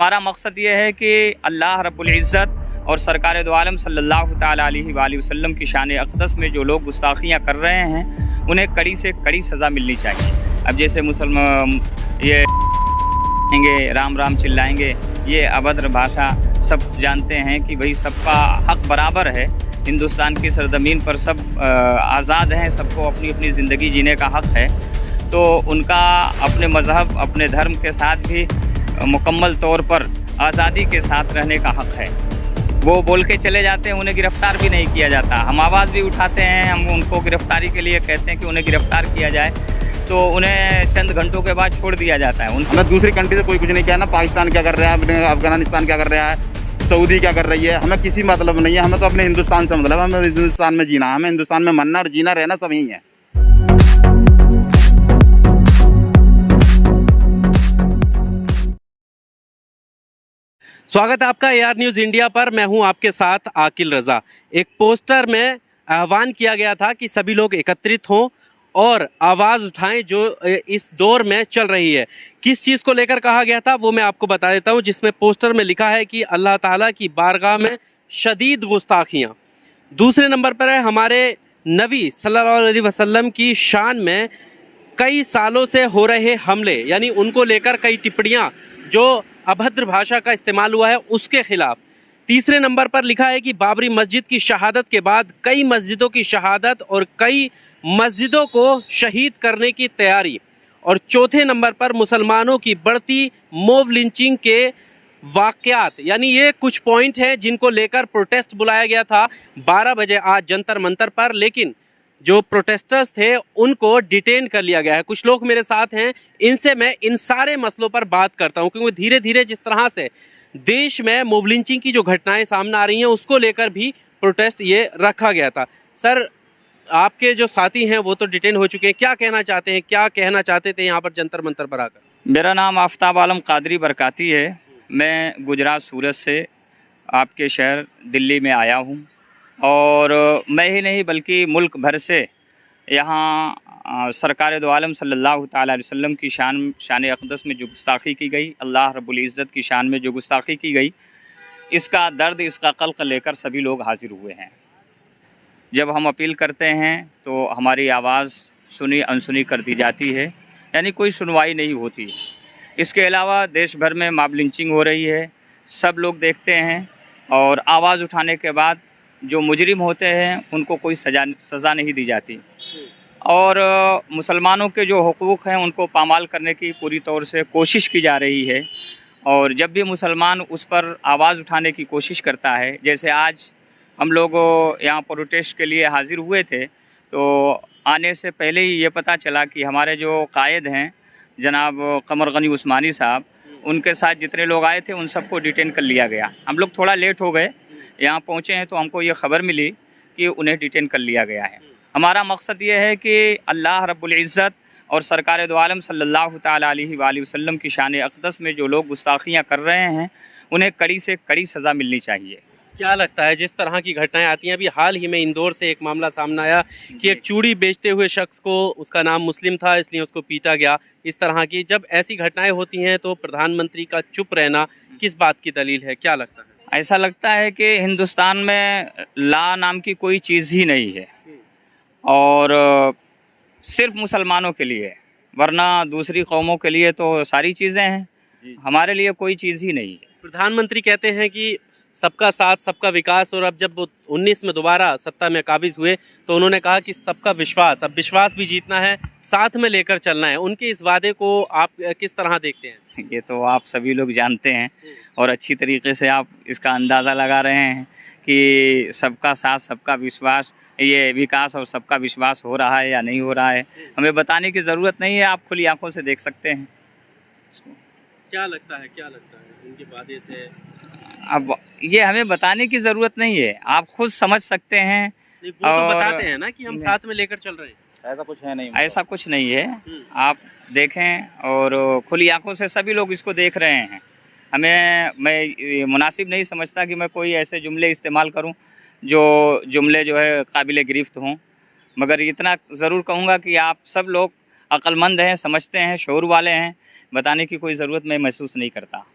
हमारा मकसद ये है कि अल्लाह रब्बुल इज़्ज़त और सरकार दो आलम सल्लल्लाहु तआला अलैहि वसल्लम की शान अक़दस में जो लोग गुस्ताखियाँ कर रहे हैं उन्हें कड़ी से कड़ी सज़ा मिलनी चाहिए। अब जैसे मुसलमान ये राम राम चिल्लाएंगे, ये अभद्र भाषा, सब जानते हैं कि भाई सबका हक बराबर है। हिंदुस्तान की सरजमीन पर सब आज़ाद हैं, सबको अपनी अपनी ज़िंदगी जीने का हक़ है। तो उनका अपने मज़हब, अपने धर्म के साथ भी मुकम्मल तौर पर आज़ादी के साथ रहने का हक़ है। वो बोल के चले जाते हैं, उन्हें गिरफ़्तार भी नहीं किया जाता। हम आवाज़ भी उठाते हैं, हम उनको गिरफ़्तारी के लिए कहते हैं कि उन्हें गिरफ़्तार किया जाए, तो उन्हें चंद घंटों के बाद छोड़ दिया जाता है। हमें दूसरी कंट्री से कोई कुछ नहीं किया ना, पाकिस्तान क्या कर रहा है, अफगानिस्तान क्या कर रहा है, सऊदी क्या कर रही है, हमें किसी मतलब नहीं है। हमें तो अपने हिंदुस्तान से मतलब, हमें हिंदुस्तान में जीना, हमें हिंदुस्तान में मरना और जीना रहना सब यही है। स्वागत है आपका AR न्यूज़ इंडिया पर। मैं हूं आपके साथ आकिल रज़ा। एक पोस्टर में आह्वान किया गया था कि सभी लोग एकत्रित हों और आवाज़ उठाएं जो इस दौर में चल रही है। किस चीज़ को लेकर कहा गया था वो मैं आपको बता देता हूं, जिसमें पोस्टर में लिखा है कि अल्लाह ताला की बारगाह में शदीद गुस्ताखियाँ। दूसरे नंबर पर है हमारे नबी सल्लल्लाहु अलैहि वसल्लम की शान में कई सालों से हो रहे हमले, यानी उनको लेकर कई टिप्पणियाँ जो अभद्र भाषा का इस्तेमाल हुआ है उसके खिलाफ। तीसरे नंबर पर लिखा है कि बाबरी मस्जिद की शहादत के बाद कई मस्जिदों की शहादत और कई मस्जिदों को शहीद करने की तैयारी। और चौथे नंबर पर मुसलमानों की बढ़ती मॉब लिंचिंग के वाकयात। यानी ये कुछ पॉइंट हैं जिनको लेकर प्रोटेस्ट बुलाया गया था 12 बजे आज जंतर मंतर पर, लेकिन जो प्रोटेस्टर्स थे उनको डिटेन कर लिया गया है। कुछ लोग मेरे साथ हैं, इनसे मैं इन सारे मसलों पर बात करता हूं, क्योंकि धीरे धीरे जिस तरह से देश में मॉब लिंचिंग की जो घटनाएं सामने आ रही हैं उसको लेकर भी प्रोटेस्ट ये रखा गया था। सर, आपके जो साथी हैं वो तो डिटेन हो चुके हैं, क्या कहना चाहते हैं, क्या कहना चाहते थे यहाँ पर जंतर मंतर पर आकर? मेरा नाम आफ्ताब आलम कादरी बरकाती है। मैं गुजरात सूरत से आपके शहर दिल्ली में आया हूँ, और मैं ही नहीं बल्कि मुल्क भर से यहाँ सरकार दो आलम सल्लल्लाहु तआला अलैहि वसल्लम की शान अक़दस में जो गुस्ताखी की गई, अल्लाह रब्बुल इज़्ज़त की शान में जो गुस्ताखी की गई, इसका दर्द, इसका कल्क़ लेकर सभी लोग हाज़िर हुए हैं। जब हम अपील करते हैं तो हमारी आवाज़ सुनी अनसुनी कर दी जाती है, यानी कोई सुनवाई नहीं होती। इसके अलावा देश भर में मॉब लिंचिंग हो रही है, सब लोग देखते हैं, और आवाज़ उठाने के बाद जो मुजरिम होते हैं उनको कोई सज़ा नहीं दी जाती। और मुसलमानों के जो हुकूक़ हैं उनको पामाल करने की पूरी तौर से कोशिश की जा रही है। और जब भी मुसलमान उस पर आवाज़ उठाने की कोशिश करता है, जैसे आज हम लोग यहाँ प्रोटेस्ट के लिए हाज़िर हुए थे, तो आने से पहले ही ये पता चला कि हमारे जो कायद हैं जनाब कमर गनी उस्मानी साहब, उनके साथ जितने लोग आए थे उन सबको डिटेन कर लिया गया। हम लोग थोड़ा लेट हो गए, यहाँ पहुँचे हैं तो हमको ये ख़बर मिली कि उन्हें डिटेन कर लिया गया है। हमारा मकसद ये है कि अल्लाह रब्बुल इज़्ज़त और सरकार दो आलम सल्लल्लाहु तआला अलैहि वसल्लम की शान अक़दस में जो लोग गुस्ताखियाँ कर रहे हैं उन्हें कड़ी से कड़ी सज़ा मिलनी चाहिए। क्या लगता है, जिस तरह की घटनाएं आती हैं, अभी हाल ही में इंदौर से एक मामला सामने आया कि एक चूड़ी बेचते हुए शख्स को, उसका नाम मुस्लिम था इसलिए उसको पीटा गया। इस तरह की जब ऐसी घटनाएं होती हैं तो प्रधानमंत्री का चुप रहना किस बात की दलील है, क्या लगता है? ऐसा लगता है कि हिंदुस्तान में ला नाम की कोई चीज़ ही नहीं है, और सिर्फ मुसलमानों के लिए, वरना दूसरी कौमों के लिए तो सारी चीज़ें हैं, हमारे लिए कोई चीज़ ही नहीं है। प्रधानमंत्री कहते हैं कि सबका साथ सबका विकास, और अब जब वो 19 में दोबारा सत्ता में काबिज हुए तो उन्होंने कहा कि सबका विश्वास, अब विश्वास भी जीतना है, साथ में लेकर चलना है। उनके इस वादे को आप किस तरह देखते हैं? ये तो आप सभी लोग जानते हैं और अच्छी तरीके से आप इसका अंदाज़ा लगा रहे हैं कि सबका साथ सबका विश्वास, ये विकास और सबका विश्वास हो रहा है या नहीं हो रहा है, हमें बताने की ज़रूरत नहीं है, आप खुली आंखों से देख सकते हैं। क्या लगता है उनके वादे से? अब ये हमें बताने की ज़रूरत नहीं है, आप खुद समझ सकते हैं। नहीं, वो तो बताते हैं ना कि हम साथ में लेकर चल रहे हैं। ऐसा कुछ है नहीं, ऐसा कुछ नहीं है, आप देखें और खुली आंखों से सभी लोग इसको देख रहे हैं। मैं मुनासिब नहीं समझता कि मैं कोई ऐसे जुमले इस्तेमाल करूं जो जुमले जो है काबिल गिरफ्त हों, मगर इतना ज़रूर कहूँगा कि आप सब लोग अक्लमंद हैं, समझते हैं, शऊर वाले हैं, बताने की कोई ज़रूरत मैं महसूस नहीं करता।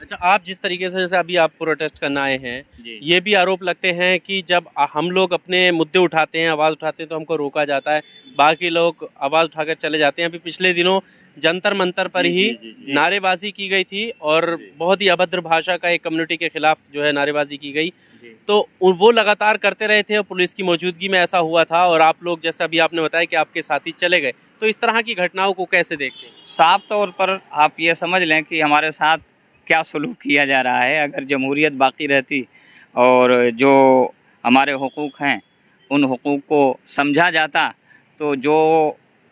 अच्छा, आप जिस तरीके से जैसे अभी आप प्रोटेस्ट करने आए हैं, जी ये भी आरोप लगते हैं कि जब हम लोग अपने मुद्दे उठाते हैं, आवाज़ उठाते हैं तो हमको रोका जाता है, बाकी लोग आवाज़ उठाकर चले जाते हैं। अभी पिछले दिनों जंतर मंतर पर ही जी। नारेबाजी की गई थी और बहुत ही अभद्र भाषा का एक कम्युनिटी के खिलाफ जो है नारेबाजी की गई, तो वो लगातार करते रहे थे और पुलिस की मौजूदगी में ऐसा हुआ था और आप लोग जैसा अभी आपने बताया कि आपके साथी चले गए, तो इस तरह की घटनाओं को कैसे देखते हैं? साफ तौर पर आप ये समझ लें कि हमारे साथ क्या सलूक किया जा रहा है। अगर जमहूरियत बाकी रहती और जो हमारे हुकूक हैं उन हुकूक को समझा जाता तो जो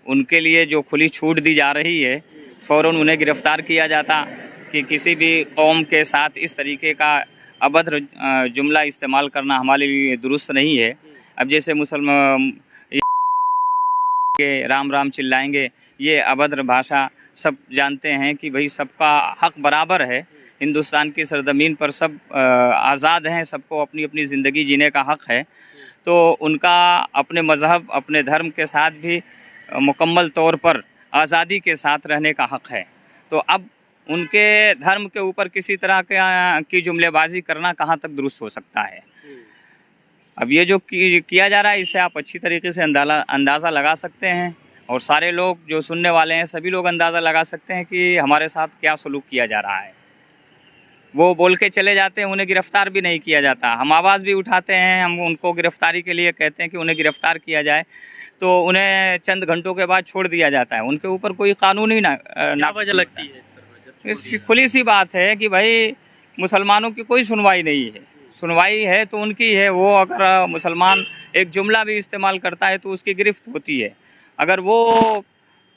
उनके लिए जो खुली छूट दी जा रही है फ़ौरन उन्हें गिरफ़्तार किया जाता। कि किसी भी कौम के साथ इस तरीके का अभद्र जुमला इस्तेमाल करना हमारे लिए दुरुस्त नहीं है। अब जैसे मुसलमान के राम राम चिल्लाएंगे, ये अभद्र भाषा सब जानते हैं कि भाई सबका हक बराबर है। हिंदुस्तान की सरजमीन पर सब आज़ाद हैं, सबको अपनी अपनी ज़िंदगी जीने का हक़ है। तो उनका अपने मज़हब अपने धर्म के साथ भी मुकम्मल तौर पर आज़ादी के साथ रहने का हक़ है। तो अब उनके धर्म के ऊपर किसी तरह की जुमलेबाजी करना कहाँ तक दुरुस्त हो सकता है। अब ये जो किया जा रहा है इससे आप अच्छी तरीके से अंदाज़ा लगा सकते हैं और सारे लोग जो सुनने वाले हैं सभी लोग अंदाज़ा लगा सकते हैं कि हमारे साथ क्या सलूक किया जा रहा है। वो बोल के चले जाते हैं, उन्हें गिरफ़्तार भी नहीं किया जाता। हम आवाज़ भी उठाते हैं, हम उनको गिरफ़्तारी के लिए कहते हैं कि उन्हें गिरफ़्तार किया जाए तो उन्हें चंद घंटों के बाद छोड़ दिया जाता है। उनके ऊपर कोई कानूनी क्या वजह लगती है इस तरह? खुली सी बात है कि भाई मुसलमानों की कोई सुनवाई नहीं है। सुनवाई है तो उनकी है। वो अगर मुसलमान एक जुमला भी इस्तेमाल करता है तो उसकी गिरफ्त होती है। अगर वो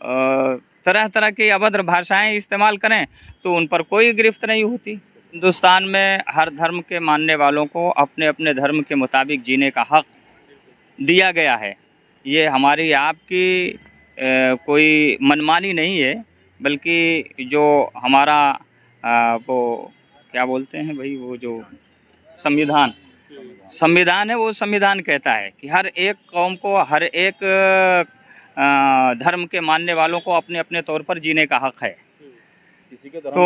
तरह तरह की अभद्र भाषाएं इस्तेमाल करें तो उन पर कोई गिरफ्त नहीं होती। हिंदुस्तान में हर धर्म के मानने वालों को अपने अपने धर्म के मुताबिक जीने का हक़ दिया गया है। ये हमारी आपकी कोई मनमानी नहीं है, बल्कि जो हमारा वो क्या बोलते हैं भाई, वो जो संविधान है वो संविधान कहता है कि हर एक कौम को हर एक धर्म के मानने वालों को अपने अपने तौर पर जीने का हक़ है। तो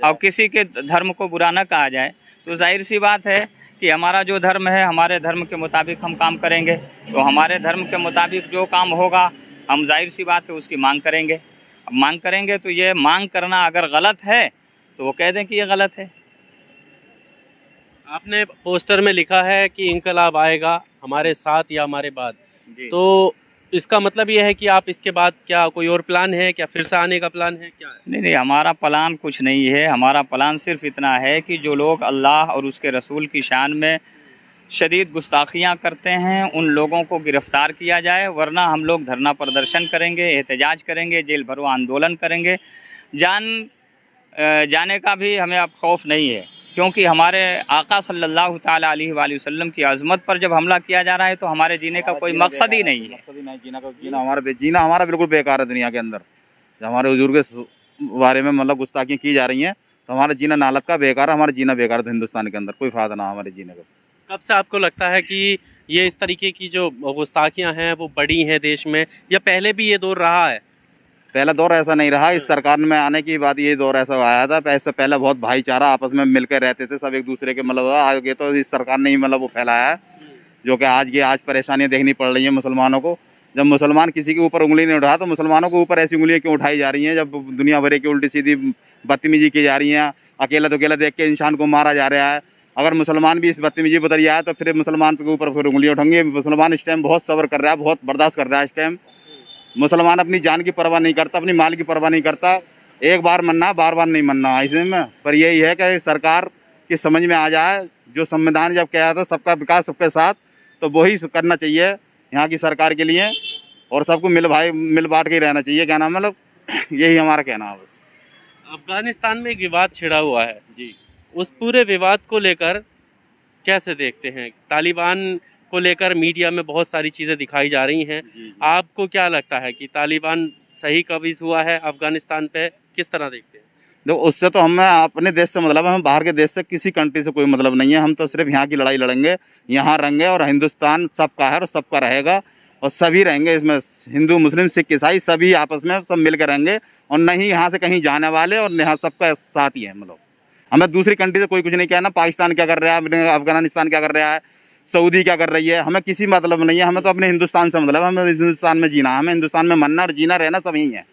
अब किसी के धर्म को बुरा न कहा जाए तो जाहिर सी बात है कि हमारा जो धर्म है हमारे धर्म के मुताबिक हम काम करेंगे। तो हमारे धर्म के मुताबिक जो काम होगा हम जाहिर सी बात है उसकी मांग करेंगे। अब मांग करेंगे तो ये मांग करना अगर गलत है तो वो कह दें कि ये गलत है। आपने पोस्टर में लिखा है कि इंकलाब आएगा हमारे साथ या हमारे बाद, तो इसका मतलब ये है कि आप इसके बाद क्या कोई और प्लान है, क्या फिर से आने का प्लान है, क्या है? नहीं, हमारा प्लान कुछ नहीं है। हमारा प्लान सिर्फ इतना है कि जो लोग अल्लाह और उसके रसूल की शान में शदीद गुस्ताखियाँ करते हैं उन लोगों को गिरफ़्तार किया जाए, वरना हम लोग धरना प्रदर्शन करेंगे, एहतजाज करेंगे, जेल भरो आंदोलन करेंगे। जाने का भी हमें अब खौफ नहीं है, क्योंकि हमारे आका सल्लल्लाहु ताला अलैहि वसल्लम की अज़मत पर जब हमला किया जा रहा है तो हमारे जीने का कोई मकसद ही नहीं है। जीना हमारा बिल्कुल बेकार है दुनिया के अंदर। जब हमारे हुजूर के बारे में मतलब गुस्ताखियाँ की जा रही हैं तो हमारा जीना नालत का बेकार है, हमारा जीना बेकार है। हिंदुस्तान के अंदर कोई फ़ायदा ना हमारे जीने का। कब से आपको लगता है कि ये इस तरीके की जो गुस्ताखियाँ हैं वो बड़ी हैं देश में, या पहले भी ये दौर रहा है? पहला दौर ऐसा नहीं रहा। इस सरकार में आने की बात ये दौर ऐसा आया था। इससे पहले बहुत भाईचारा आपस में मिलकर रहते थे, सब एक दूसरे के मतलब आगे तो इस सरकार ने ही मतलब वो फैलाया है, जो कि आज परेशानियां देखनी पड़ रही हैं मुसलमानों को। जब मुसलमान किसी के ऊपर उंगली नहीं उठा तो मुसलमानों के ऊपर ऐसी उंगलियां क्यों उठाई जा रही हैं? जब दुनिया भर की उल्टी सीधी बदतमीजी की जा रही है, अकेला तो अकेला देख के इंसान को मारा जा रहा है। अगर मुसलमान भी इस बदतमीजी पर आए तो फिर मुसलमान के ऊपर फिर उंगलियां उठेंगे। मुसलमान इस टाइम बहुत सब्र कर रहा है, बहुत बर्दाश्त कर रहा है। इस टाइम मुसलमान अपनी जान की परवाह नहीं करता, अपनी माल की परवाह नहीं करता। एक बार मरना, बार बार नहीं मरना इसमें। पर यही है कि सरकार की समझ में आ जाए, जो संविधान जब कहा था सबका विकास सबके साथ, तो वही करना चाहिए यहाँ की सरकार के लिए, और सबको मिल बांट के ही रहना चाहिए। क्या नाम मतलब यही हमारा कहना है। बस अफगानिस्तान में एक विवाद छिड़ा हुआ है जी, उस पूरे विवाद को लेकर कैसे देखते हैं? तालिबान को लेकर मीडिया में बहुत सारी चीज़ें दिखाई जा रही हैं। आपको क्या लगता है कि तालिबान सही कब्ज़ हुआ है अफगानिस्तान पे? किस तरह देखते हैं? देखो, उससे तो हमें अपने देश से मतलब है, हम बाहर के देश से किसी कंट्री से कोई मतलब नहीं है। हम तो सिर्फ यहाँ की लड़ाई लड़ेंगे, यहाँ रहेंगे, और हिंदुस्तान सबका है और सबका रहेगा, और सभी रहेंगे इसमें। हिंदू मुस्लिम सिख ईसाई सभी आपस में सब मिल कर रहेंगे, और नहीं यहाँ से कहीं जाने वाले, और यहाँ सबका साथ ही है। मतलब हमें दूसरी कंट्री से कोई कुछ नहीं कहना, पाकिस्तान क्या कर रहा है, अफगानिस्तान क्या कर रहा है, सऊदी क्या कर रही है, हमें किसी मतलब नहीं है। हमें तो अपने हिंदुस्तान से मतलब, हमें हिंदुस्तान में जीना, हमें हिंदुस्तान में मरना और जीना रहना सब यही है।